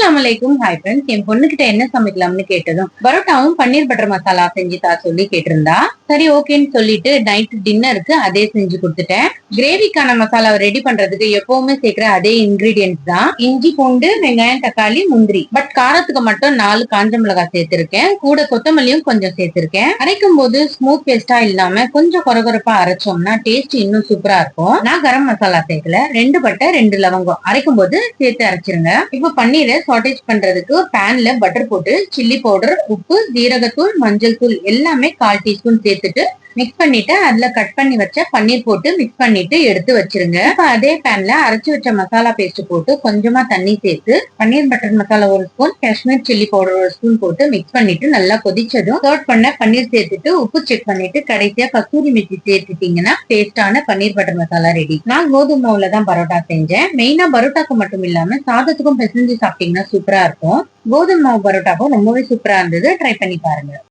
அஸ்ஸலாமு அலைக்கும். Hi friends. என் பொண்ணுகிட்ட என்ன சமைக்கலாம்னு கேட்டதும் பரோட்டாவும் பன்னீர் பட்டர் மசாலா செஞ்சு தா சொல்லி கேட்டிருந்தா. சரி ஓகேன்னு சொல்லிட்டு நைட் டின்னருக்கு அதே செஞ்சு கொடுத்துட்டேன். கிரேவிக்கான மசாலாவை ரெடி பண்றதுக்கு எப்பவுமே சேர்க்கிற அதே இன்கிரீடியன்ஸ் தான். இஞ்சி, பூண்டு, வெங்காயம், தக்காளி, முந்திரி. பட் காரத்துக்கு மட்டும் 4 காஞ்ச மிளகாய் சேர்த்திருக்கேன். கூட கொத்தமல்லியும் கொஞ்சம் சேர்த்திருக்கேன். அரைக்கும் போது ஸ்மூத் பேஸ்டா இல்லாம கொஞ்சம் கொரகொரப்பா அரைச்சோம்னா டேஸ்ட் இன்னும் சூப்பரா இருக்கும். நான் கரம் மசாலா சேர்க்கல. 2 பட்டை 2 லவங்கம் அரைக்கும் போது சேர்த்து அரைச்சிருங்க. இப்ப பன்னீரை சாட்டேஜ் பண்றதுக்கு பேன்ல பட்டர் போட்டு சில்லி பவுடர், உப்பு, ஜீரகத்தூள், மஞ்சள் தூள் எல்லாமே 1/4 டீஸ்பூன் சேர்த்துட்டு மிக்ஸ் பண்ணிட்டு அதுல கட் பண்ணி வச்ச பன்னீர் போட்டு மிக்ஸ் பண்ணிட்டு எடுத்து வச்சிருங்க. இப்ப அதே பேன்ல அரைச்சு வச்ச மசாலா பேஸ்ட் போட்டு கொஞ்சமா தண்ணி சேர்த்து paneer butter masala 1 spoon, Kashmir chilli powder 1 spoon போட்டு மிக்ஸ் பண்ணிட்டு நல்லா கொதிச்சதும் சர்வ் பண்ண பன்னீர் சேர்த்துட்டு உப்பு செக் பண்ணிட்டு கடைசியா கஸ்தூரி மெத்தி சேர்த்துட்டீங்கன்னா டேஸ்டான பன்னீர் பட்டர் மசாலா ரெடி. நான் கோதுமை மாவுல தான் பரோட்டா செஞ்சேன். மெயினா பரோட்டாக்கு மட்டும் இல்லாம சாதத்துக்கும் பிசைஞ்சு சாப்பிட்டீங்கன்னா சூப்பரா இருக்கும். கோதுமை மாவு பரோட்டாவும் ரொம்பவே சூப்பரா இருந்தது. ட்ரை பண்ணி பாருங்க.